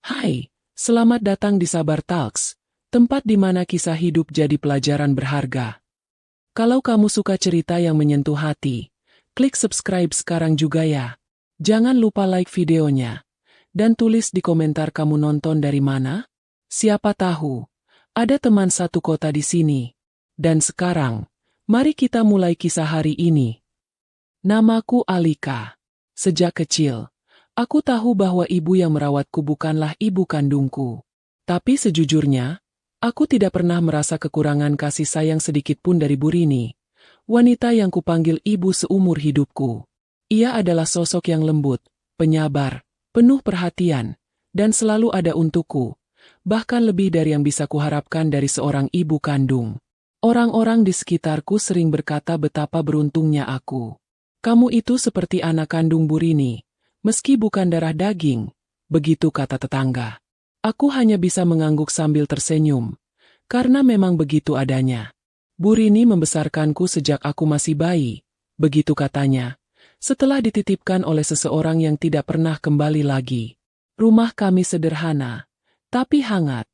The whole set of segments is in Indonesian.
Hai, selamat datang di Sabar Talks, tempat di mana kisah hidup jadi pelajaran berharga. Kalau kamu suka cerita yang menyentuh hati, klik subscribe sekarang juga ya. Jangan lupa like videonya, dan tulis di komentar kamu nonton dari mana. Siapa tahu, ada teman satu kota di sini. Dan sekarang, mari kita mulai kisah hari ini. Namaku Alika. Sejak kecil, aku tahu bahwa ibu yang merawatku bukanlah ibu kandungku. Tapi sejujurnya, aku tidak pernah merasa kekurangan kasih sayang sedikit pun dari Bu Rini, wanita yang kupanggil ibu seumur hidupku. Ia adalah sosok yang lembut, penyabar, penuh perhatian, dan selalu ada untukku, bahkan lebih dari yang bisa kuharapkan dari seorang ibu kandung. Orang-orang di sekitarku sering berkata betapa beruntungnya aku. Kamu itu seperti anak kandung Bu Rini, meski bukan darah daging, begitu kata tetangga. Aku hanya bisa mengangguk sambil tersenyum, karena memang begitu adanya. Bu Rini membesarkanku sejak aku masih bayi, begitu katanya, setelah dititipkan oleh seseorang yang tidak pernah kembali lagi. Rumah kami sederhana, tapi hangat.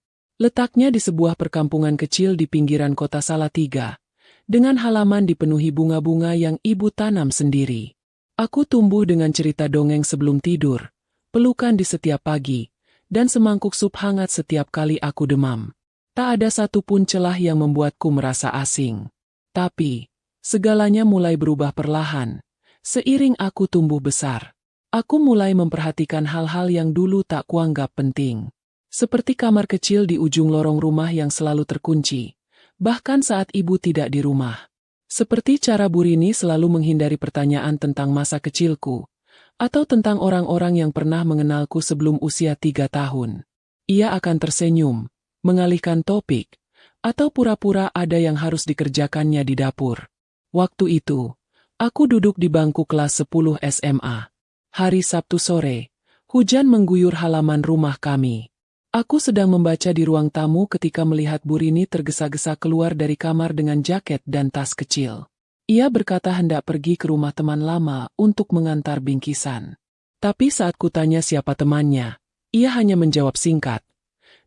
Letaknya di sebuah perkampungan kecil di pinggiran kota Salatiga, dengan halaman dipenuhi bunga-bunga yang ibu tanam sendiri. Aku tumbuh dengan cerita dongeng sebelum tidur, pelukan di setiap pagi, dan semangkuk sup hangat setiap kali aku demam. Tak ada satupun celah yang membuatku merasa asing. Tapi, segalanya mulai berubah perlahan. Seiring aku tumbuh besar, aku mulai memperhatikan hal-hal yang dulu tak kuanggap penting. Seperti kamar kecil di ujung lorong rumah yang selalu terkunci, bahkan saat ibu tidak di rumah. Seperti cara Bu Rini selalu menghindari pertanyaan tentang masa kecilku, atau tentang orang-orang yang pernah mengenalku sebelum usia 3 tahun. Ia akan tersenyum, mengalihkan topik, atau pura-pura ada yang harus dikerjakannya di dapur. Waktu itu, aku duduk di bangku kelas 10 SMA. Hari Sabtu sore, hujan mengguyur halaman rumah kami. Aku sedang membaca di ruang tamu ketika melihat Bu Rini tergesa-gesa keluar dari kamar dengan jaket dan tas kecil. Ia berkata hendak pergi ke rumah teman lama untuk mengantar bingkisan. Tapi saat kutanya siapa temannya, ia hanya menjawab singkat,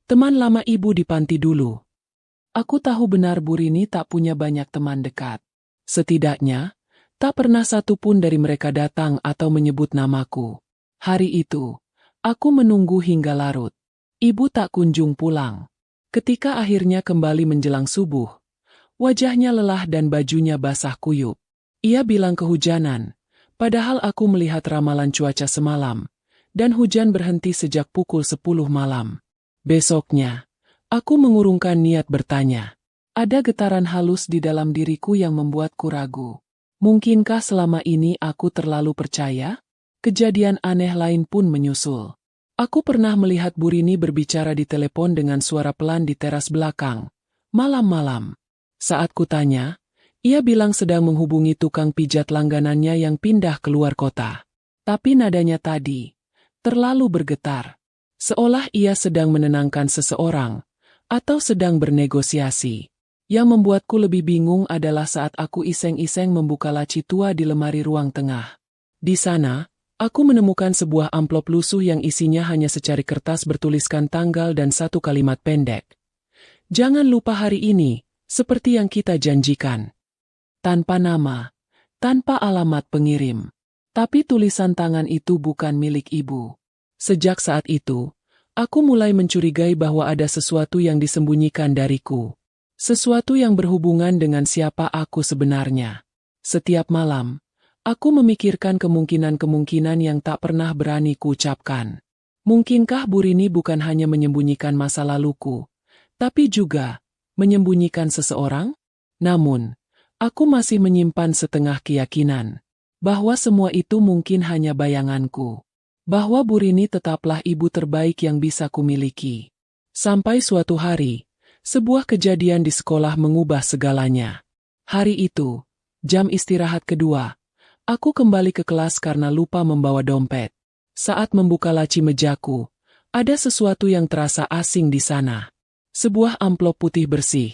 "Teman lama ibu di panti dulu." Aku tahu benar Bu Rini tak punya banyak teman dekat. Setidaknya, tak pernah satu pun dari mereka datang atau menyebut namaku. Hari itu, aku menunggu hingga larut. Ibu tak kunjung pulang. Ketika akhirnya kembali menjelang subuh, wajahnya lelah dan bajunya basah kuyup. Ia bilang kehujanan, padahal aku melihat ramalan cuaca semalam, dan hujan berhenti sejak pukul 10 malam. Besoknya, aku mengurungkan niat bertanya. Ada getaran halus di dalam diriku yang membuatku ragu. Mungkinkah selama ini aku terlalu percaya? Kejadian aneh lain pun menyusul. Aku pernah melihat Bu Rini berbicara di telepon dengan suara pelan di teras belakang, malam-malam. Saat kutanya, ia bilang sedang menghubungi tukang pijat langganannya yang pindah keluar kota. Tapi nadanya tadi terlalu bergetar, seolah ia sedang menenangkan seseorang, atau sedang bernegosiasi. Yang membuatku lebih bingung adalah saat aku iseng-iseng membuka laci tua di lemari ruang tengah. Di sana, aku menemukan sebuah amplop lusuh yang isinya hanya secari kertas bertuliskan tanggal dan satu kalimat pendek. "Jangan lupa hari ini, seperti yang kita janjikan." Tanpa nama, tanpa alamat pengirim. Tapi tulisan tangan itu bukan milik ibu. Sejak saat itu, aku mulai mencurigai bahwa ada sesuatu yang disembunyikan dariku. Sesuatu yang berhubungan dengan siapa aku sebenarnya. Setiap malam, aku memikirkan kemungkinan-kemungkinan yang tak pernah berani kuucapkan. Mungkinkah Bu Rini bukan hanya menyembunyikan masa laluku, tapi juga menyembunyikan seseorang? Namun, aku masih menyimpan setengah keyakinan bahwa semua itu mungkin hanya bayanganku. Bahwa Bu Rini tetaplah ibu terbaik yang bisa kumiliki. Sampai suatu hari, sebuah kejadian di sekolah mengubah segalanya. Hari itu, jam istirahat kedua, aku kembali ke kelas karena lupa membawa dompet. Saat membuka laci mejaku, ada sesuatu yang terasa asing di sana. Sebuah amplop putih bersih,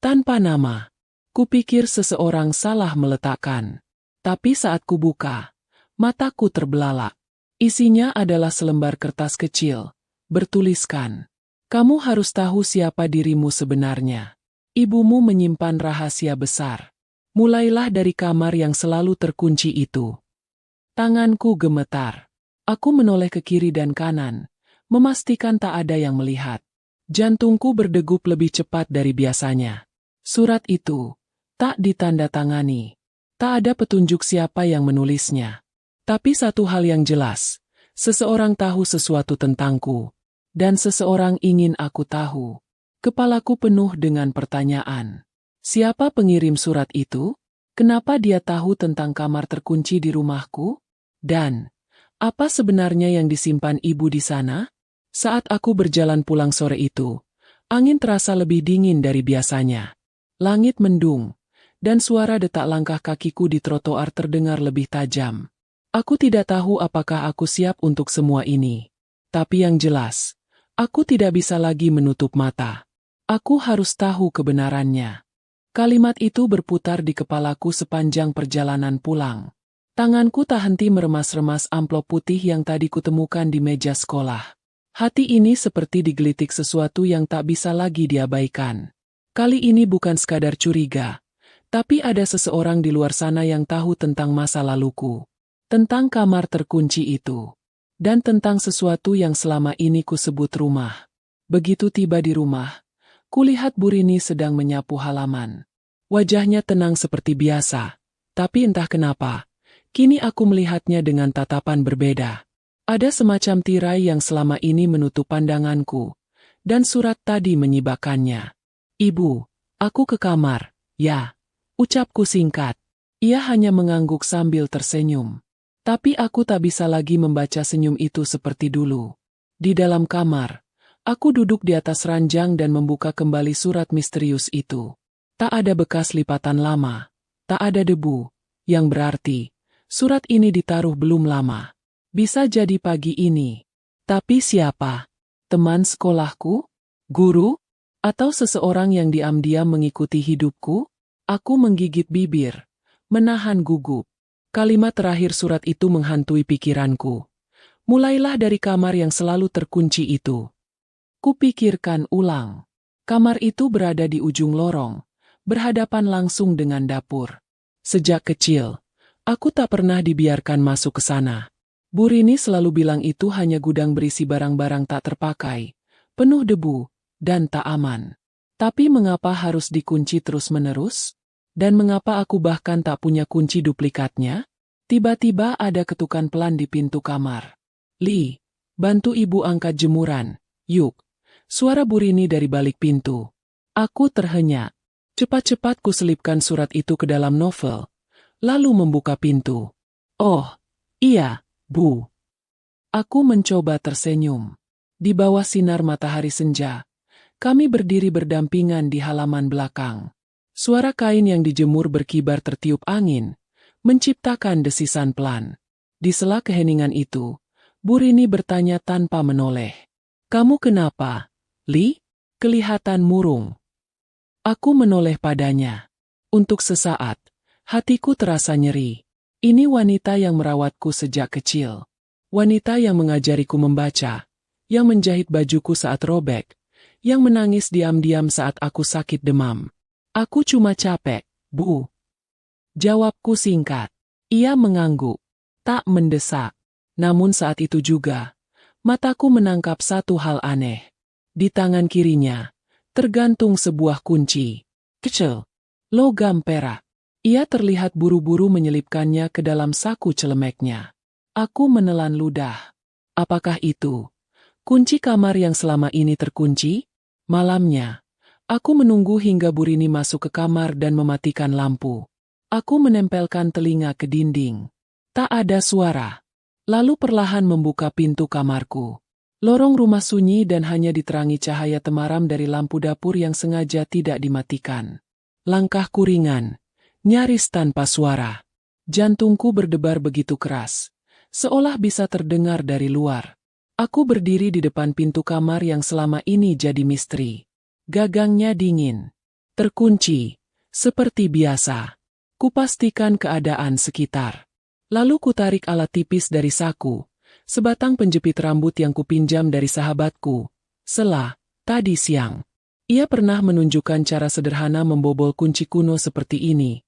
tanpa nama. Kupikir seseorang salah meletakkan. Tapi saat kubuka, mataku terbelalak. Isinya adalah selembar kertas kecil, bertuliskan. Kamu harus tahu siapa dirimu sebenarnya. Ibumu menyimpan rahasia besar. Mulailah dari kamar yang selalu terkunci itu. Tanganku gemetar. Aku menoleh ke kiri dan kanan, memastikan tak ada yang melihat. Jantungku berdegup lebih cepat dari biasanya. Surat itu tak ditandatangani. Tak ada petunjuk siapa yang menulisnya. Tapi satu hal yang jelas, seseorang tahu sesuatu tentangku. Dan seseorang ingin aku tahu. Kepalaku penuh dengan pertanyaan. Siapa pengirim surat itu? Kenapa dia tahu tentang kamar terkunci di rumahku? Dan apa sebenarnya yang disimpan ibu di sana? Saat aku berjalan pulang sore itu, angin terasa lebih dingin dari biasanya. Langit mendung, dan suara detak langkah kakiku di trotoar terdengar lebih tajam. Aku tidak tahu apakah aku siap untuk semua ini. Tapi yang jelas, aku tidak bisa lagi menutup mata. Aku harus tahu kebenarannya. Kalimat itu berputar di kepalaku sepanjang perjalanan pulang. Tanganku tak henti meremas-remas amplop putih yang tadi kutemukan di meja sekolah. Hati ini seperti digelitik sesuatu yang tak bisa lagi diabaikan. Kali ini bukan sekadar curiga, tapi ada seseorang di luar sana yang tahu tentang masa laluku. Tentang kamar terkunci itu. Dan tentang sesuatu yang selama ini kusebut rumah. Begitu tiba di rumah, kulihat Bu Rini sedang menyapu halaman. Wajahnya tenang seperti biasa, tapi entah kenapa, kini aku melihatnya dengan tatapan berbeda. Ada semacam tirai yang selama ini menutup pandanganku, dan surat tadi menyibakkannya. Ibu, aku ke kamar, ya, ucapku singkat. Ia hanya mengangguk sambil tersenyum. Tapi aku tak bisa lagi membaca senyum itu seperti dulu. Di dalam kamar, aku duduk di atas ranjang dan membuka kembali surat misterius itu. Tak ada bekas lipatan lama, tak ada debu, yang berarti surat ini ditaruh belum lama. Bisa jadi pagi ini. Tapi siapa? Teman sekolahku? Guru? Atau seseorang yang diam-diam mengikuti hidupku? Aku menggigit bibir, menahan gugup. Kalimat terakhir surat itu menghantui pikiranku. Mulailah dari kamar yang selalu terkunci itu. Kupikirkan ulang. Kamar itu berada di ujung lorong, berhadapan langsung dengan dapur. Sejak kecil, aku tak pernah dibiarkan masuk ke sana. Bu Rini selalu bilang itu hanya gudang berisi barang-barang tak terpakai, penuh debu, dan tak aman. Tapi mengapa harus dikunci terus-menerus? Dan mengapa aku bahkan tak punya kunci duplikatnya? Tiba-tiba ada ketukan pelan di pintu kamar. Li, bantu ibu angkat jemuran, yuk. Suara Bu Rini dari balik pintu. Aku terhenyak. Cepat-cepat kuselipkan surat itu ke dalam novel, lalu membuka pintu. Oh, iya, Bu. Aku mencoba tersenyum. Di bawah sinar matahari senja, kami berdiri berdampingan di halaman belakang. Suara kain yang dijemur berkibar tertiup angin, menciptakan desisan pelan. Di sela keheningan itu, Bu Rini bertanya tanpa menoleh. Kamu kenapa, Li? Kelihatan murung. Aku menoleh padanya. Untuk sesaat, hatiku terasa nyeri. Ini wanita yang merawatku sejak kecil. Wanita yang mengajariku membaca, yang menjahit bajuku saat robek, yang menangis diam-diam saat aku sakit demam. Aku cuma capek, Bu. Jawabku singkat. Ia mengangguk, tak mendesak. Namun saat itu juga, mataku menangkap satu hal aneh. Di tangan kirinya, tergantung sebuah kunci. Kecil. Logam perak. Ia terlihat buru-buru menyelipkannya ke dalam saku celemeknya. Aku menelan ludah. Apakah itu kunci kamar yang selama ini terkunci? Malamnya, aku menunggu hingga Bu Rini masuk ke kamar dan mematikan lampu. Aku menempelkan telinga ke dinding. Tak ada suara. Lalu perlahan membuka pintu kamarku. Lorong rumah sunyi dan hanya diterangi cahaya temaram dari lampu dapur yang sengaja tidak dimatikan. Langkahku ringan, nyaris tanpa suara. Jantungku berdebar begitu keras, seolah bisa terdengar dari luar. Aku berdiri di depan pintu kamar yang selama ini jadi misteri. Gagangnya dingin, terkunci, seperti biasa. Kupastikan keadaan sekitar. Lalu kutarik alat tipis dari saku, sebatang penjepit rambut yang kupinjam dari sahabatku, Sela, tadi siang. Ia pernah menunjukkan cara sederhana membobol kunci kuno seperti ini,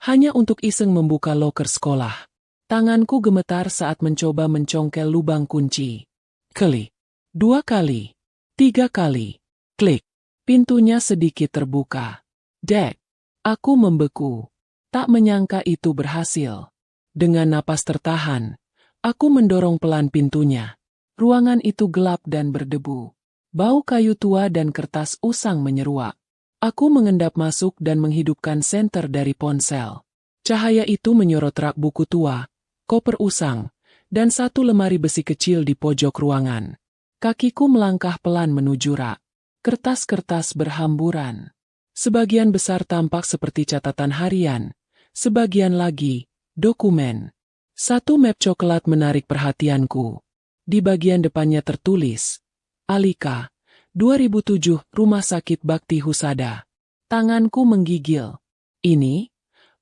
hanya untuk iseng membuka loker sekolah. Tanganku gemetar saat mencoba mencongkel lubang kunci. Klik. 2 kali. 3 kali. Klik. Pintunya sedikit terbuka. Dek. Aku membeku. Tak menyangka itu berhasil. Dengan napas tertahan, aku mendorong pelan pintunya. Ruangan itu gelap dan berdebu. Bau kayu tua dan kertas usang menyeruak. Aku mengendap masuk dan menghidupkan senter dari ponsel. Cahaya itu menyorot rak buku tua, koper usang, dan satu lemari besi kecil di pojok ruangan. Kakiku melangkah pelan menuju rak. Kertas-kertas berhamburan. Sebagian besar tampak seperti catatan harian, sebagian lagi, dokumen. Satu map coklat menarik perhatianku. Di bagian depannya tertulis, Alika, 2007, Rumah Sakit Bakti Husada. Tanganku menggigil. Ini?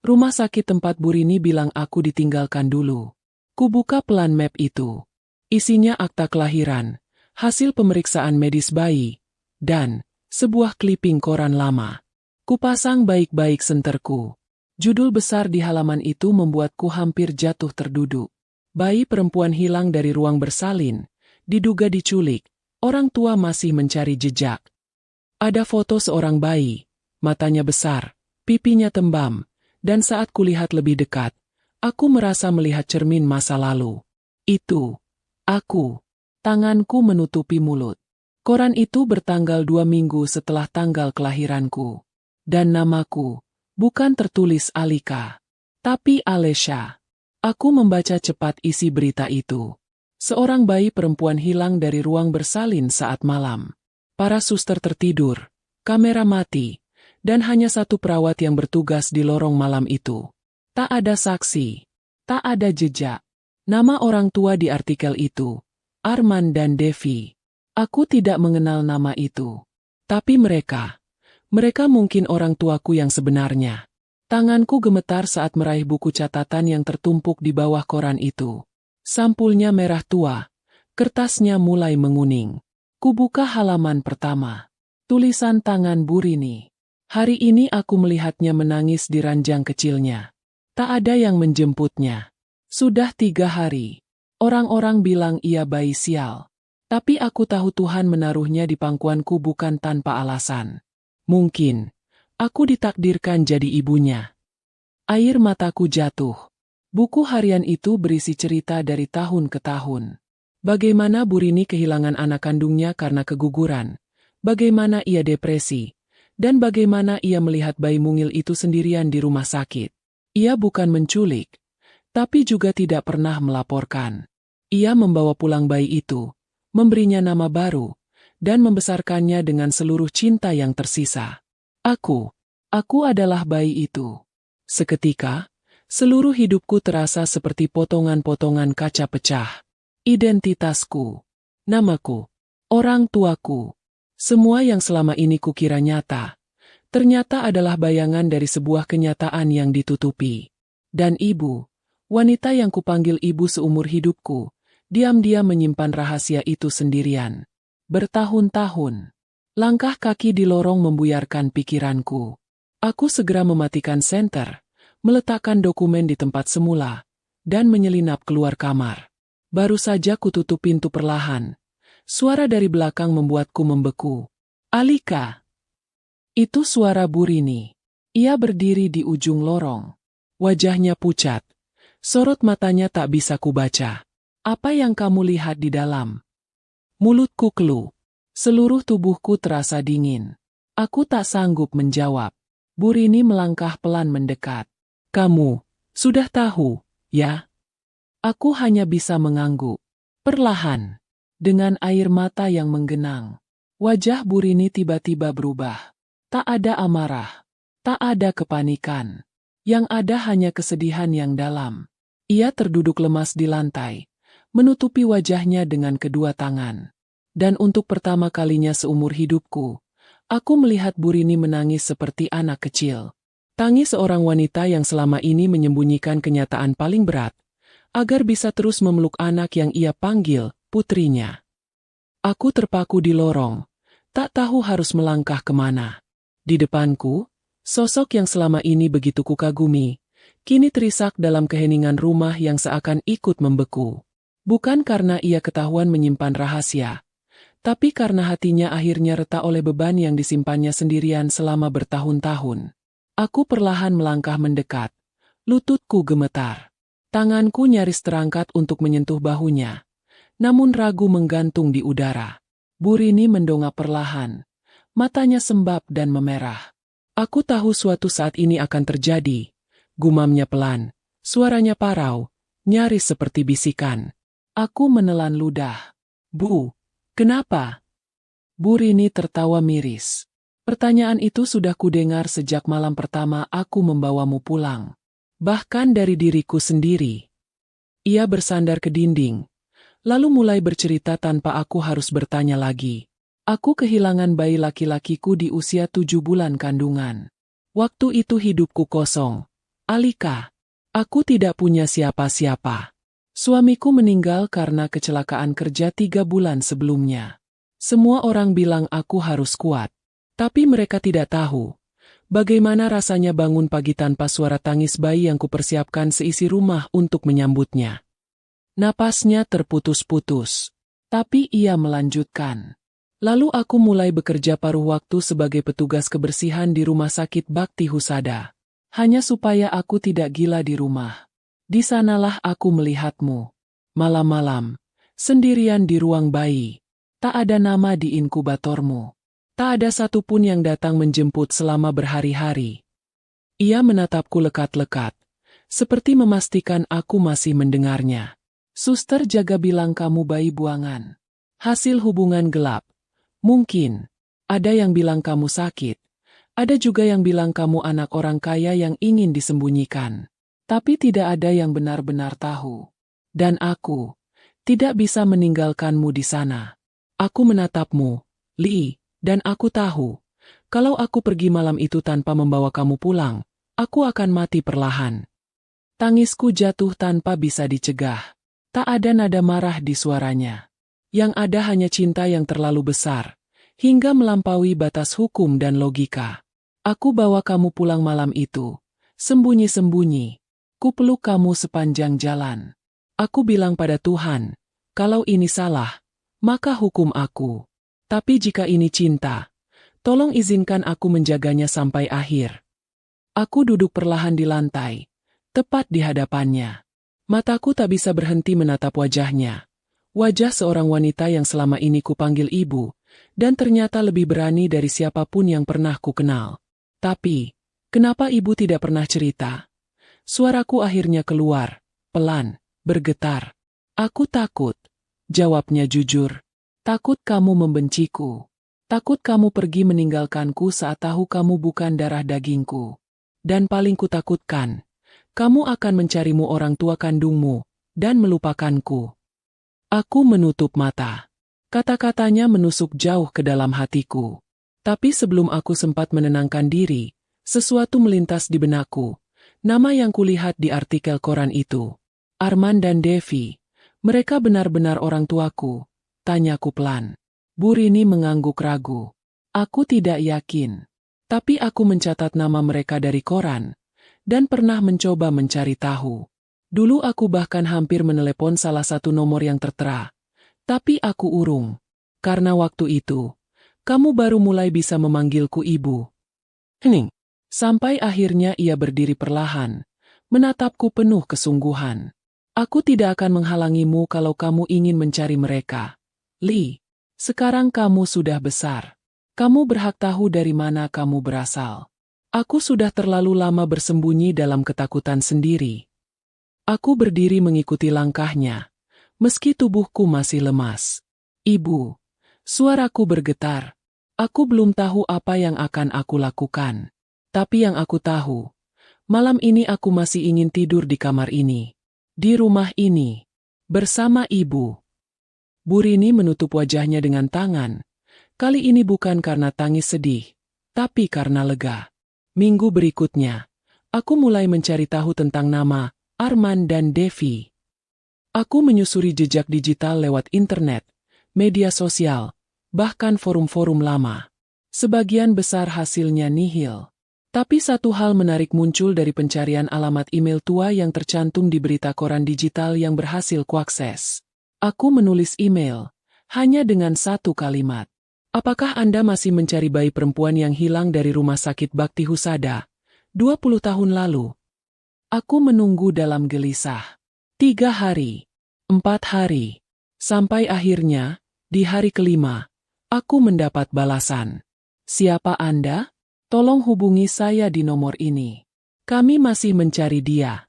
Rumah sakit tempat Bu Rini bilang aku ditinggalkan dulu. Kubuka pelan map itu. Isinya akta kelahiran, hasil pemeriksaan medis bayi, dan sebuah kliping koran lama. Kupasang baik-baik senterku. Judul besar di halaman itu membuatku hampir jatuh terduduk. Bayi perempuan hilang dari ruang bersalin, diduga diculik, orang tua masih mencari jejak. Ada foto seorang bayi, matanya besar, pipinya tembam, dan saat kulihat lebih dekat, aku merasa melihat cermin masa lalu. Itu, aku. Tanganku menutupi mulut. Koran itu bertanggal 2 minggu setelah tanggal kelahiranku. Dan namaku, bukan tertulis Alika, tapi Alesha. Aku membaca cepat isi berita itu. Seorang bayi perempuan hilang dari ruang bersalin saat malam. Para suster tertidur, kamera mati, dan hanya satu perawat yang bertugas di lorong malam itu. Tak ada saksi, tak ada jejak. Nama orang tua di artikel itu, Arman dan Devi. Aku tidak mengenal nama itu. Tapi mereka mungkin orang tuaku yang sebenarnya. Tanganku gemetar saat meraih buku catatan yang tertumpuk di bawah koran itu. Sampulnya merah tua, kertasnya mulai menguning. Kubuka halaman pertama. Tulisan tangan Bu Rini. Hari ini aku melihatnya menangis di ranjang kecilnya. Tak ada yang menjemputnya. Sudah 3 hari. Orang-orang bilang ia bayi sial. Tapi aku tahu Tuhan menaruhnya di pangkuanku bukan tanpa alasan. Mungkin, aku ditakdirkan jadi ibunya. Air mataku jatuh. Buku harian itu berisi cerita dari tahun ke tahun. Bagaimana Bu Rini kehilangan anak kandungnya karena keguguran. Bagaimana ia depresi. Dan bagaimana ia melihat bayi mungil itu sendirian di rumah sakit. Ia bukan menculik, tapi juga tidak pernah melaporkan. Ia membawa pulang bayi itu, memberinya nama baru, dan membesarkannya dengan seluruh cinta yang tersisa. Aku adalah bayi itu. Seketika, seluruh hidupku terasa seperti potongan-potongan kaca pecah. Identitasku, namaku, orang tuaku, semua yang selama ini kukira nyata, ternyata adalah bayangan dari sebuah kenyataan yang ditutupi. Dan ibu, wanita yang kupanggil ibu seumur hidupku, diam-diam menyimpan rahasia itu sendirian. Bertahun-tahun. Langkah kaki di lorong membuyarkan pikiranku. Aku segera mematikan senter, meletakkan dokumen di tempat semula, dan menyelinap keluar kamar. Baru saja kututup pintu perlahan. Suara dari belakang membuatku membeku. Alika! Itu suara Bu Rini. Ia berdiri di ujung lorong. Wajahnya pucat. Sorot matanya tak bisa kubaca. Apa yang kamu lihat di dalam? Mulutku keluh. Seluruh tubuhku terasa dingin. Aku tak sanggup menjawab. Bu Rini melangkah pelan mendekat. Kamu sudah tahu, ya? Aku hanya bisa mengangguk. Perlahan. Dengan air mata yang menggenang. Wajah Bu Rini tiba-tiba berubah. Tak ada amarah. Tak ada kepanikan. Yang ada hanya kesedihan yang dalam. Ia terduduk lemas di lantai, menutupi wajahnya dengan kedua tangan. Dan untuk pertama kalinya seumur hidupku, aku melihat Bu Rini menangis seperti anak kecil. Tangis seorang wanita yang selama ini menyembunyikan kenyataan paling berat. agar bisa terus memeluk anak yang ia panggil putrinya. Aku terpaku di lorong, tak tahu harus melangkah kemana. Di depanku, sosok yang selama ini begitu kukagumi, kini terisak dalam keheningan rumah yang seakan ikut membeku. Bukan karena ia ketahuan menyimpan rahasia, tapi karena hatinya akhirnya retak oleh beban yang disimpannya sendirian selama bertahun-tahun. Aku perlahan melangkah mendekat, lututku gemetar. Tanganku nyaris terangkat untuk menyentuh bahunya, namun ragu menggantung di udara. Bu Rini mendongak perlahan, matanya sembab dan memerah. Aku tahu suatu saat ini akan terjadi, gumamnya pelan, suaranya parau, nyaris seperti bisikan. Aku menelan ludah. Bu, kenapa? Bu Rini tertawa miris. Pertanyaan itu sudah kudengar sejak malam pertama aku membawamu pulang. Bahkan dari diriku sendiri. Ia bersandar ke dinding, lalu mulai bercerita tanpa aku harus bertanya lagi. Aku kehilangan bayi laki-lakiku di usia 7 bulan kandungan. Waktu itu hidupku kosong. Alika, aku tidak punya siapa-siapa. Suamiku meninggal karena kecelakaan kerja 3 bulan sebelumnya. Semua orang bilang aku harus kuat. Tapi mereka tidak tahu bagaimana rasanya bangun pagi tanpa suara tangis bayi yang kupersiapkan seisi rumah untuk menyambutnya. Napasnya terputus-putus. Tapi ia melanjutkan. Lalu aku mulai bekerja paruh waktu sebagai petugas kebersihan di rumah sakit Bakti Husada. Hanya supaya aku tidak gila di rumah. Di sanalah aku melihatmu. Malam-malam, sendirian di ruang bayi. Tak ada nama di inkubatormu. Tak ada satupun yang datang menjemput selama berhari-hari. Ia menatapku lekat-lekat, seperti memastikan aku masih mendengarnya. Suster jaga bilang kamu bayi buangan. Hasil hubungan gelap. Mungkin. Ada yang bilang kamu sakit. Ada juga yang bilang kamu anak orang kaya yang ingin disembunyikan. Tapi tidak ada yang benar-benar tahu. Dan aku tidak bisa meninggalkanmu di sana. Aku menatapmu, Li, dan aku tahu, kalau aku pergi malam itu tanpa membawa kamu pulang, aku akan mati perlahan. Tangisku jatuh tanpa bisa dicegah. Tak ada nada marah di suaranya. Yang ada hanya cinta yang terlalu besar, hingga melampaui batas hukum dan logika. Aku bawa kamu pulang malam itu, sembunyi-sembunyi. Kupeluk kamu sepanjang jalan. Aku bilang pada Tuhan, kalau ini salah, maka hukum aku. Tapi jika ini cinta, tolong izinkan aku menjaganya sampai akhir. Aku duduk perlahan di lantai, tepat di hadapannya. Mataku tak bisa berhenti menatap wajahnya. Wajah seorang wanita yang selama ini kupanggil ibu, dan ternyata lebih berani dari siapapun yang pernah kukenal. Tapi, kenapa ibu tidak pernah cerita? Suaraku akhirnya keluar, pelan, bergetar. Aku takut. Jawabnya jujur. Takut kamu membenciku. Takut kamu pergi meninggalkanku saat tahu kamu bukan darah dagingku. Dan paling kutakutkan, kamu akan mencarimu orang tua kandungmu, dan melupakanku. Aku menutup mata. Kata-katanya menusuk jauh ke dalam hatiku. Tapi sebelum aku sempat menenangkan diri, sesuatu melintas di benakku. Nama yang kulihat di artikel koran itu. Arman dan Devi. Mereka benar-benar orang tuaku. Tanyaku pelan. Bu Rini mengangguk ragu. Aku tidak yakin. Tapi aku mencatat nama mereka dari koran. Dan pernah mencoba mencari tahu. Dulu aku bahkan hampir menelepon salah satu nomor yang tertera. Tapi aku urung. Karena waktu itu, kamu baru mulai bisa memanggilku ibu. Hening. Sampai akhirnya ia berdiri perlahan, menatapku penuh kesungguhan. Aku tidak akan menghalangimu kalau kamu ingin mencari mereka. Li, sekarang kamu sudah besar. Kamu berhak tahu dari mana kamu berasal. Aku sudah terlalu lama bersembunyi dalam ketakutan sendiri. Aku berdiri mengikuti langkahnya, meski tubuhku masih lemas. Ibu, suaraku bergetar. Aku belum tahu apa yang akan aku lakukan. Tapi yang aku tahu, malam ini aku masih ingin tidur di kamar ini. Di rumah ini. Bersama ibu. Bu Rini menutup wajahnya dengan tangan. Kali ini bukan karena tangis sedih, tapi karena lega. Minggu berikutnya, aku mulai mencari tahu tentang nama Arman dan Devi. Aku menyusuri jejak digital lewat internet, media sosial, bahkan forum-forum lama. Sebagian besar hasilnya nihil. Tapi satu hal menarik muncul dari pencarian alamat email tua yang tercantum di berita koran digital yang berhasil kuakses. Aku menulis email, hanya dengan satu kalimat. Apakah Anda masih mencari bayi perempuan yang hilang dari rumah sakit Bakti Husada 20 tahun lalu? Aku menunggu dalam gelisah. 3 hari, 4 hari, sampai akhirnya, di hari kelima, aku mendapat balasan. Siapa Anda? Tolong hubungi saya di nomor ini. Kami masih mencari dia.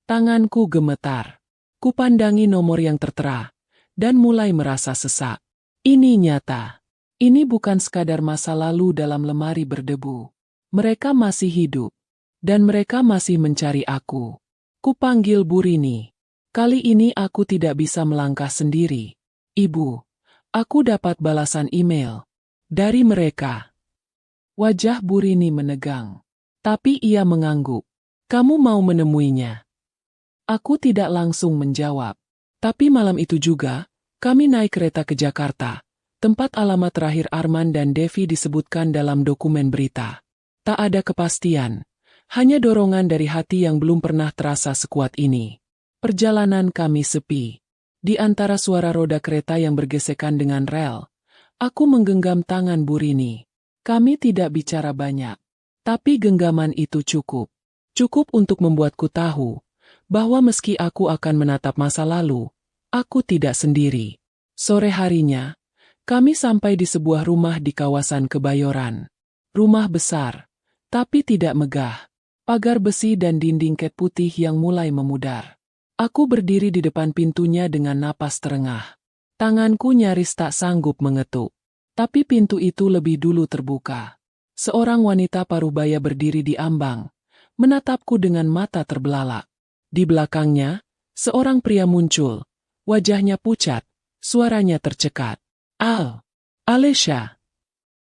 Tanganku gemetar. Kupandangi nomor yang tertera, dan mulai merasa sesak. Ini nyata. Ini bukan sekadar masa lalu dalam lemari berdebu. Mereka masih hidup. Dan mereka masih mencari aku. Kupanggil Bu Rini. Kali ini aku tidak bisa melangkah sendiri. Ibu, aku dapat balasan email. Dari mereka. Wajah Bu Rini menegang. Tapi ia mengangguk. Kamu mau menemuinya? Aku tidak langsung menjawab. Tapi malam itu juga, kami naik kereta ke Jakarta. Tempat alamat terakhir Arman dan Devi disebutkan dalam dokumen berita. Tak ada kepastian. Hanya dorongan dari hati yang belum pernah terasa sekuat ini. Perjalanan kami sepi. Di antara suara roda kereta yang bergesekan dengan rel, aku menggenggam tangan Bu Rini. Kami tidak bicara banyak. Tapi genggaman itu cukup. Cukup untuk membuatku tahu bahwa meski aku akan menatap masa lalu, aku tidak sendiri. Sore harinya, kami sampai di sebuah rumah di kawasan Kebayoran. Rumah besar, tapi tidak megah. Pagar besi dan dinding cat putih yang mulai memudar. Aku berdiri di depan pintunya dengan napas terengah. Tanganku nyaris tak sanggup mengetuk. Tapi pintu itu lebih dulu terbuka. Seorang wanita parubaya berdiri di ambang, menatapku dengan mata terbelalak. Di belakangnya, seorang pria muncul. Wajahnya pucat, suaranya tercekat. Alesha.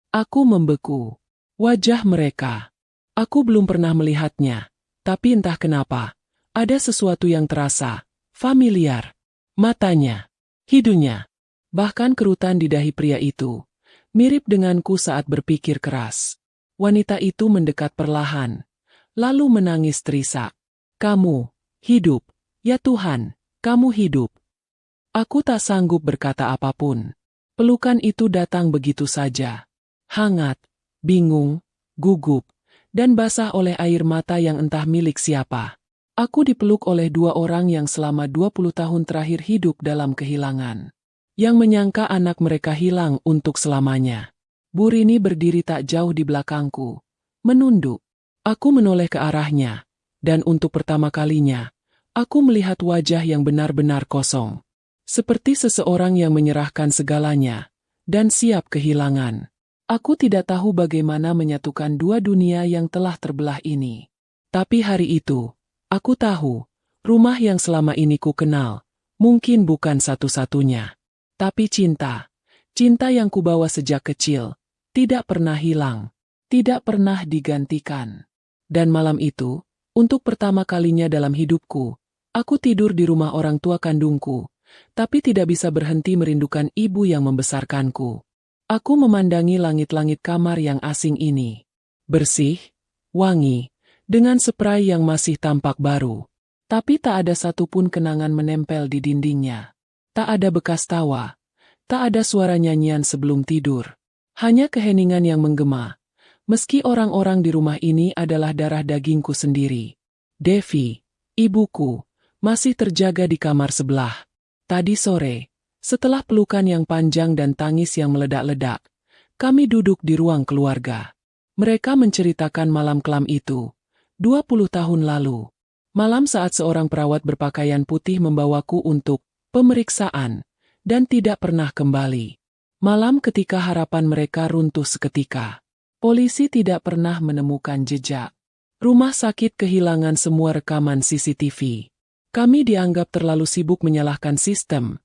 Aku membeku. Wajah mereka. Aku belum pernah melihatnya, tapi entah kenapa, ada sesuatu yang terasa familiar. Matanya, hidungnya, bahkan kerutan di dahi pria itu. Mirip denganku saat berpikir keras. Wanita itu mendekat perlahan, lalu menangis terisak. Kamu, hidup. Ya Tuhan, kamu hidup. Aku tak sanggup berkata apapun. Pelukan itu datang begitu saja. Hangat, bingung, gugup, dan basah oleh air mata yang entah milik siapa. Aku dipeluk oleh dua orang yang selama 20 tahun terakhir hidup dalam kehilangan. Yang menyangka anak mereka hilang untuk selamanya. Bu Rini berdiri tak jauh di belakangku. Menunduk. Aku menoleh ke arahnya. Dan untuk pertama kalinya, aku melihat wajah yang benar-benar kosong. Seperti seseorang yang menyerahkan segalanya. Dan siap kehilangan. Aku tidak tahu bagaimana menyatukan dua dunia yang telah terbelah ini. Tapi hari itu, aku tahu, rumah yang selama ini ku kenal, mungkin bukan satu-satunya. Tapi cinta yang kubawa sejak kecil, tidak pernah hilang, tidak pernah digantikan. Dan malam itu, untuk pertama kalinya dalam hidupku, aku tidur di rumah orang tua kandungku, tapi tidak bisa berhenti merindukan ibu yang membesarkanku. Aku memandangi langit-langit kamar yang asing ini. Bersih, wangi, dengan spray yang masih tampak baru. Tapi tak ada satupun kenangan menempel di dindingnya. Tak ada bekas tawa. Tak ada suara nyanyian sebelum tidur. Hanya keheningan yang menggema. Meski orang-orang di rumah ini adalah darah dagingku sendiri. Devi, ibuku, masih terjaga di kamar sebelah. Tadi sore, setelah pelukan yang panjang dan tangis yang meledak-ledak, kami duduk di ruang keluarga. Mereka menceritakan malam kelam itu, 20 tahun lalu. Malam saat seorang perawat berpakaian putih membawaku untuk pemeriksaan, dan tidak pernah kembali. Malam ketika harapan mereka runtuh seketika. Polisi tidak pernah menemukan jejak. Rumah sakit kehilangan semua rekaman CCTV. Kami dianggap terlalu sibuk menyalahkan sistem,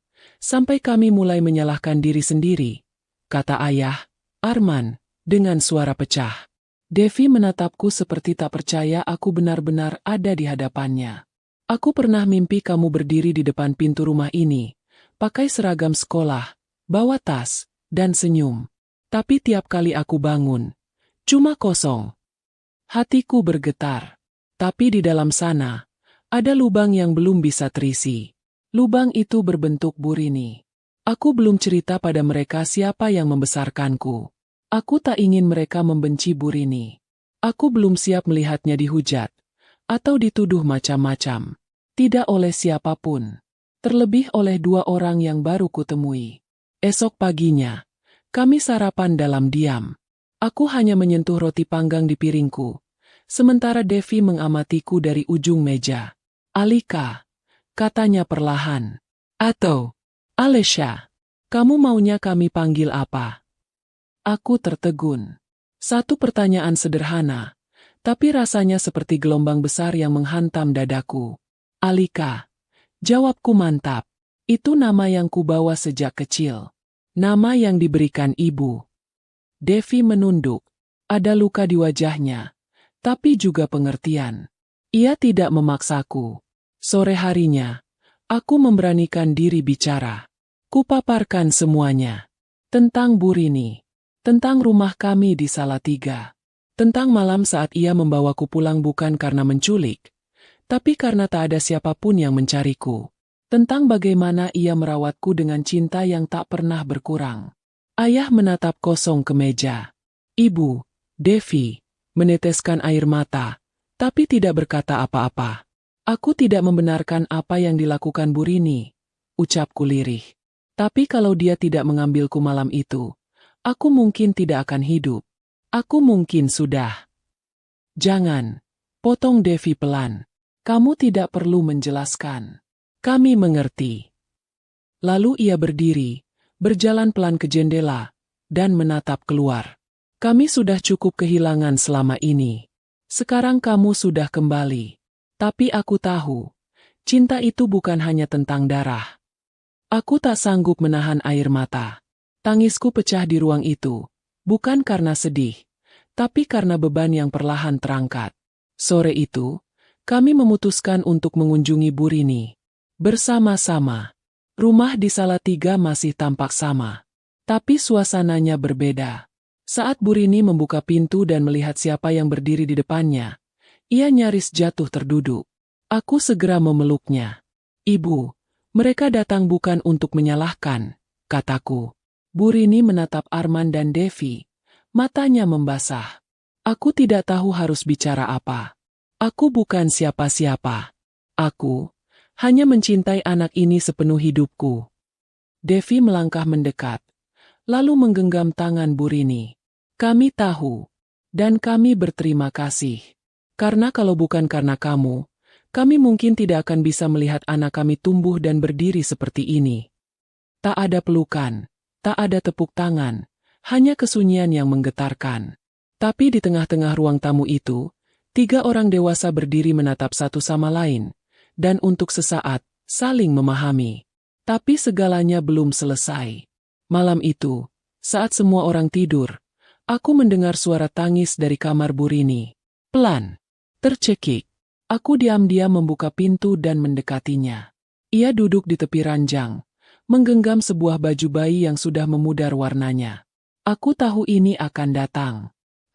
sampai kami mulai menyalahkan diri sendiri, kata ayah, Arman, dengan suara pecah. Devi menatapku seperti tak percaya aku benar-benar ada di hadapannya. Aku pernah mimpi kamu berdiri di depan pintu rumah ini, pakai seragam sekolah, bawa tas, dan senyum. Tapi tiap kali aku bangun, cuma kosong. Hatiku bergetar. Tapi di dalam sana, ada lubang yang belum bisa terisi. Lubang itu berbentuk burini. Aku belum cerita pada mereka siapa yang membesarkanku. Aku tak ingin mereka membenci Burini. Aku belum siap melihatnya dihujat atau dituduh macam-macam. Tidak oleh siapapun. Terlebih oleh dua orang yang baru kutemui. Esok paginya, kami sarapan dalam diam. Aku hanya menyentuh roti panggang di piringku. Sementara Devi mengamatiku dari ujung meja. Alika, katanya perlahan. Atau, Alesha, kamu maunya kami panggil apa? Aku tertegun. Satu pertanyaan sederhana, tapi rasanya seperti gelombang besar yang menghantam dadaku. Alika, jawabku mantap. Itu nama yang kubawa sejak kecil. Nama yang diberikan ibu. Devi menunduk. Ada luka di wajahnya, tapi juga pengertian. Ia tidak memaksaku. Sore harinya, aku memberanikan diri bicara. Kupaparkan semuanya. Tentang Burini. Tentang rumah kami di Salatiga. Tentang malam saat ia membawaku pulang bukan karena menculik, tapi karena tak ada siapapun yang mencariku. Tentang bagaimana ia merawatku dengan cinta yang tak pernah berkurang. Ayah menatap kosong ke meja. Ibu, Devi, meneteskan air mata, tapi tidak berkata apa-apa. Aku tidak membenarkan apa yang dilakukan Burini, ucapku lirih. Tapi kalau dia tidak mengambilku malam itu, aku mungkin tidak akan hidup. Aku mungkin sudah. Jangan, potong Devi pelan. Kamu tidak perlu menjelaskan. Kami mengerti. Lalu ia berdiri, berjalan pelan ke jendela, dan menatap keluar. Kami sudah cukup kehilangan selama ini. Sekarang kamu sudah kembali. Tapi aku tahu, cinta itu bukan hanya tentang darah. Aku tak sanggup menahan air mata. Tangisku pecah di ruang itu, bukan karena sedih, tapi karena beban yang perlahan terangkat. Sore itu, kami memutuskan untuk mengunjungi Burini. Bersama-sama. Rumah di Salatiga masih tampak sama. Tapi suasananya berbeda. Saat Burini membuka pintu dan melihat siapa yang berdiri di depannya, ia nyaris jatuh terduduk. Aku segera memeluknya. Ibu, mereka datang bukan untuk menyalahkan, kataku. Burini menatap Arman dan Devi. Matanya membasah. Aku tidak tahu harus bicara apa. Aku bukan siapa-siapa. Aku hanya mencintai anak ini sepenuh hidupku. Devi melangkah mendekat, lalu menggenggam tangan Burini. Kami tahu, dan kami berterima kasih. Karena kalau bukan karena kamu, kami mungkin tidak akan bisa melihat anak kami tumbuh dan berdiri seperti ini. Tak ada pelukan, tak ada tepuk tangan, hanya kesunyian yang menggetarkan. Tapi di tengah-tengah ruang tamu itu, 3 orang dewasa berdiri menatap satu sama lain, dan untuk sesaat, saling memahami. Tapi segalanya belum selesai. Malam itu, saat semua orang tidur, aku mendengar suara tangis dari kamar Burini. Pelan, tercekik. Aku diam-diam membuka pintu dan mendekatinya. Ia duduk di tepi ranjang, menggenggam sebuah baju bayi yang sudah memudar warnanya. Aku tahu ini akan datang.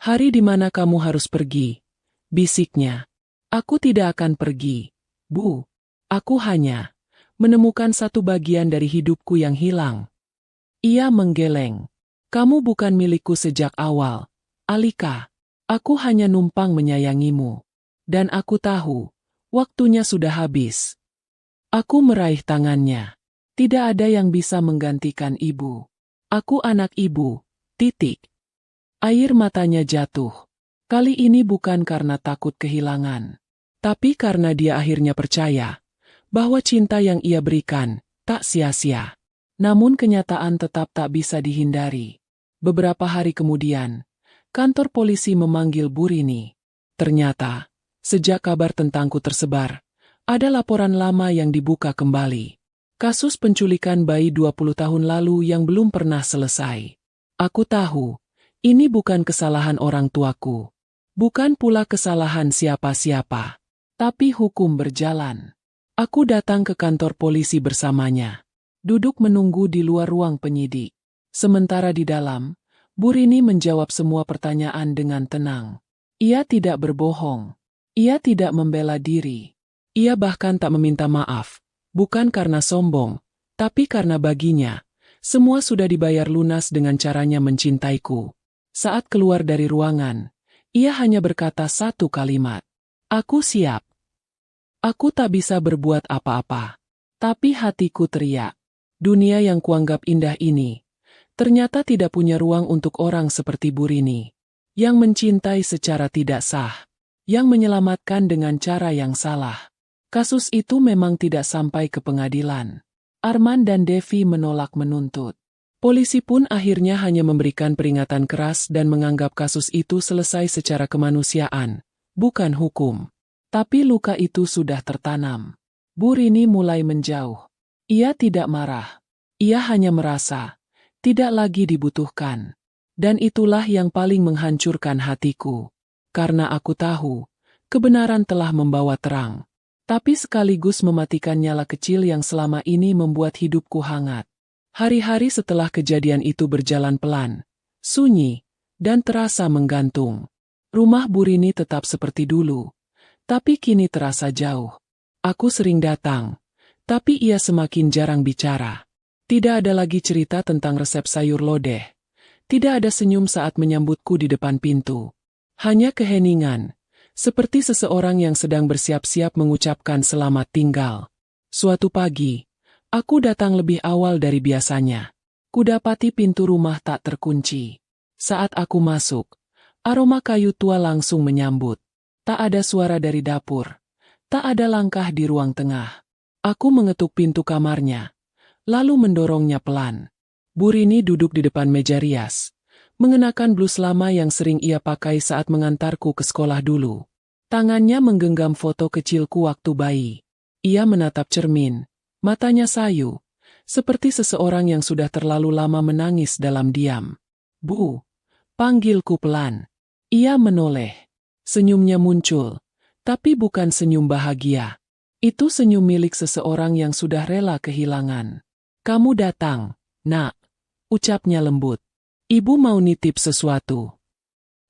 Hari di mana kamu harus pergi, bisiknya. Aku tidak akan pergi, Bu. Aku hanya menemukan satu bagian dari hidupku yang hilang. Ia menggeleng. Kamu bukan milikku sejak awal, Alika. Aku hanya numpang menyayangimu. Dan aku tahu, waktunya sudah habis. Aku meraih tangannya. Tidak ada yang bisa menggantikan ibu. Aku anak ibu, titik. Air matanya jatuh. Kali ini bukan karena takut kehilangan, tapi karena dia akhirnya percaya bahwa cinta yang ia berikan tak sia-sia. Namun kenyataan tetap tak bisa dihindari. Beberapa hari kemudian, kantor polisi memanggil Burini. Ternyata, sejak kabar tentangku tersebar, ada laporan lama yang dibuka kembali. Kasus penculikan bayi 20 tahun lalu yang belum pernah selesai. Aku tahu, ini bukan kesalahan orang tuaku. Bukan pula kesalahan siapa-siapa. Tapi hukum berjalan. Aku datang ke kantor polisi bersamanya. Duduk menunggu di luar ruang penyidik. Sementara di dalam, Bu Rini menjawab semua pertanyaan dengan tenang. Ia tidak berbohong. Ia tidak membela diri. Ia bahkan tak meminta maaf. Bukan karena sombong, tapi karena baginya, semua sudah dibayar lunas dengan caranya mencintaiku. Saat keluar dari ruangan, ia hanya berkata satu kalimat. Aku siap. Aku tak bisa berbuat apa-apa. Tapi hatiku teriak. Dunia yang kuanggap indah ini, ternyata tidak punya ruang untuk orang seperti Bu Rini. Yang mencintai secara tidak sah. Yang menyelamatkan dengan cara yang salah. Kasus itu memang tidak sampai ke pengadilan. Arman dan Devi menolak menuntut. Polisi pun akhirnya hanya memberikan peringatan keras dan menganggap kasus itu selesai secara kemanusiaan, bukan hukum. Tapi luka itu sudah tertanam. Bu Rini mulai menjauh. Ia tidak marah. Ia hanya merasa tidak lagi dibutuhkan. Dan itulah yang paling menghancurkan hatiku. Karena aku tahu, kebenaran telah membawa terang. Tapi sekaligus mematikan nyala kecil yang selama ini membuat hidupku hangat. Hari-hari setelah kejadian itu berjalan pelan, sunyi, dan terasa menggantung. Rumah Bu Rini tetap seperti dulu. Tapi kini terasa jauh. Aku sering datang, tapi ia semakin jarang bicara. Tidak ada lagi cerita tentang resep sayur lodeh. Tidak ada senyum saat menyambutku di depan pintu. Hanya keheningan, seperti seseorang yang sedang bersiap-siap mengucapkan selamat tinggal. Suatu pagi, aku datang lebih awal dari biasanya. Kudapati pintu rumah tak terkunci. Saat aku masuk, aroma kayu tua langsung menyambut. Tak ada suara dari dapur. Tak ada langkah di ruang tengah. Aku mengetuk pintu kamarnya, lalu mendorongnya pelan. Bu Rini duduk di depan meja rias, mengenakan blus lama yang sering ia pakai saat mengantarku ke sekolah dulu. Tangannya menggenggam foto kecilku waktu bayi. Ia menatap cermin, matanya sayu, seperti seseorang yang sudah terlalu lama menangis dalam diam. Bu, panggilku pelan. Ia menoleh. Senyumnya muncul, tapi bukan senyum bahagia. Itu senyum milik seseorang yang sudah rela kehilangan. Kamu datang, nak, ucapnya lembut. Ibu mau nitip sesuatu.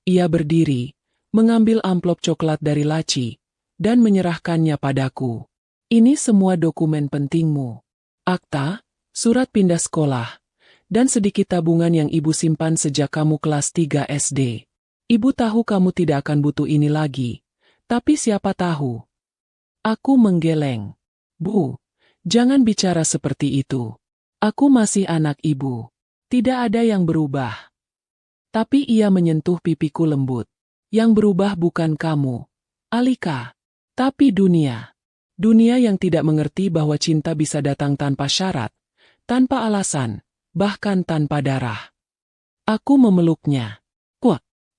Ia berdiri, mengambil amplop coklat dari laci, dan menyerahkannya padaku. Ini semua dokumen pentingmu. Akta, surat pindah sekolah, dan sedikit tabungan yang ibu simpan sejak kamu kelas 3 SD. Ibu tahu kamu tidak akan butuh ini lagi, tapi siapa tahu. Aku menggeleng. Bu, jangan bicara seperti itu. Aku masih anak ibu. Tidak ada yang berubah. Tapi ia menyentuh pipiku lembut. Yang berubah bukan kamu, Alika, tapi dunia. Dunia yang tidak mengerti bahwa cinta bisa datang tanpa syarat, tanpa alasan, bahkan tanpa darah. Aku memeluknya.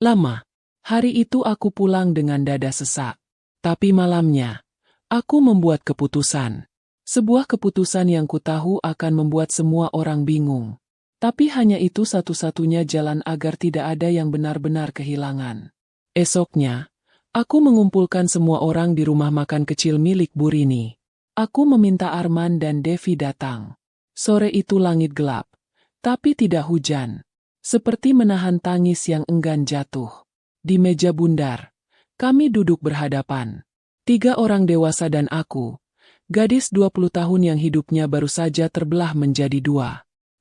Lama. Hari itu aku pulang dengan dada sesak. Tapi malamnya, aku membuat keputusan. Sebuah keputusan yang kutahu akan membuat semua orang bingung. Tapi hanya itu satu-satunya jalan agar tidak ada yang benar-benar kehilangan. Esoknya, aku mengumpulkan semua orang di rumah makan kecil milik Bu Rini. Aku meminta Arman dan Devi datang. Sore itu langit gelap, tapi tidak hujan. Seperti menahan tangis yang enggan jatuh. Di meja bundar, kami duduk berhadapan. 3 orang dewasa dan aku, gadis 20 tahun yang hidupnya baru saja terbelah menjadi 2.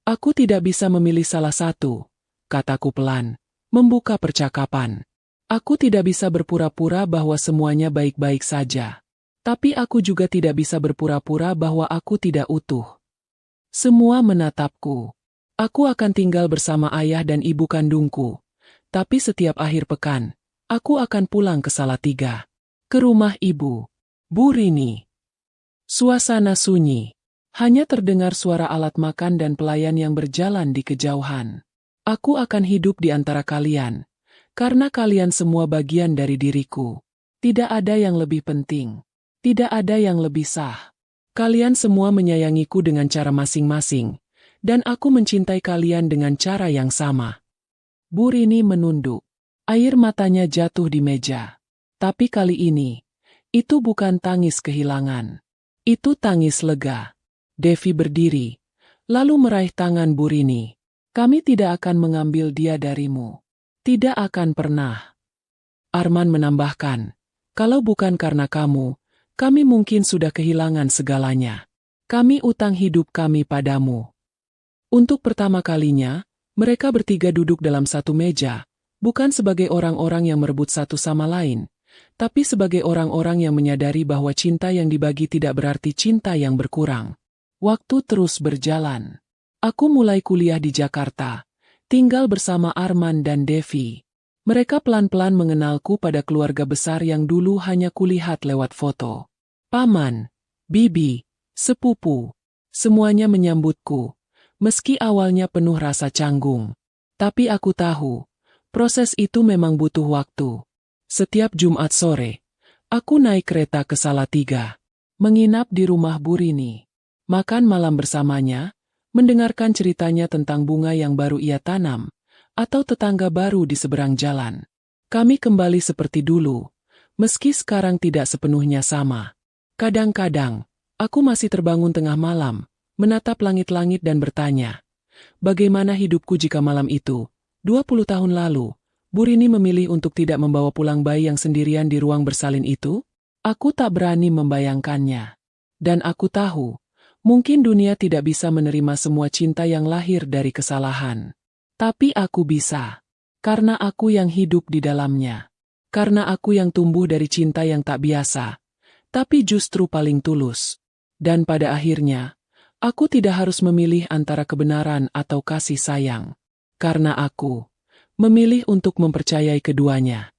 Aku tidak bisa memilih salah satu, kataku pelan, membuka percakapan. Aku tidak bisa berpura-pura bahwa semuanya baik-baik saja. Tapi aku juga tidak bisa berpura-pura bahwa aku tidak utuh. Semua menatapku. Aku akan tinggal bersama ayah dan ibu kandungku. Tapi setiap akhir pekan, aku akan pulang ke Salatiga. Ke rumah ibu, Bu Rini. Suasana sunyi. Hanya terdengar suara alat makan dan pelayan yang berjalan di kejauhan. Aku akan hidup di antara kalian. Karena kalian semua bagian dari diriku. Tidak ada yang lebih penting. Tidak ada yang lebih sah. Kalian semua menyayangiku dengan cara masing-masing. Dan aku mencintai kalian dengan cara yang sama. Bu Rini menunduk. Air matanya jatuh di meja. Tapi kali ini, itu bukan tangis kehilangan. Itu tangis lega. Devi berdiri, lalu meraih tangan Bu Rini. Kami tidak akan mengambil dia darimu. Tidak akan pernah. Arman menambahkan, kalau bukan karena kamu, kami mungkin sudah kehilangan segalanya. Kami utang hidup kami padamu. Untuk pertama kalinya, mereka bertiga duduk dalam satu meja, bukan sebagai orang-orang yang merebut satu sama lain, tapi sebagai orang-orang yang menyadari bahwa cinta yang dibagi tidak berarti cinta yang berkurang. Waktu terus berjalan. Aku mulai kuliah di Jakarta, tinggal bersama Arman dan Devi. Mereka pelan-pelan mengenalku pada keluarga besar yang dulu hanya kulihat lewat foto. Paman, bibi, sepupu, semuanya menyambutku, meski awalnya penuh rasa canggung. Tapi aku tahu, proses itu memang butuh waktu. Setiap Jumat sore, aku naik kereta ke Salatiga, menginap di rumah Bu Rini, makan malam bersamanya, mendengarkan ceritanya tentang bunga yang baru ia tanam, atau tetangga baru di seberang jalan. Kami kembali seperti dulu, meski sekarang tidak sepenuhnya sama. Kadang-kadang, aku masih terbangun tengah malam, menatap langit-langit dan bertanya, bagaimana hidupku jika malam itu, 20 tahun lalu, Bu Rini memilih untuk tidak membawa pulang bayi yang sendirian di ruang bersalin itu? Aku tak berani membayangkannya. Dan aku tahu, mungkin dunia tidak bisa menerima semua cinta yang lahir dari kesalahan. Tapi aku bisa. Karena aku yang hidup di dalamnya. Karena aku yang tumbuh dari cinta yang tak biasa. Tapi justru paling tulus. Dan pada akhirnya, aku tidak harus memilih antara kebenaran atau kasih sayang. Karena aku memilih untuk mempercayai keduanya.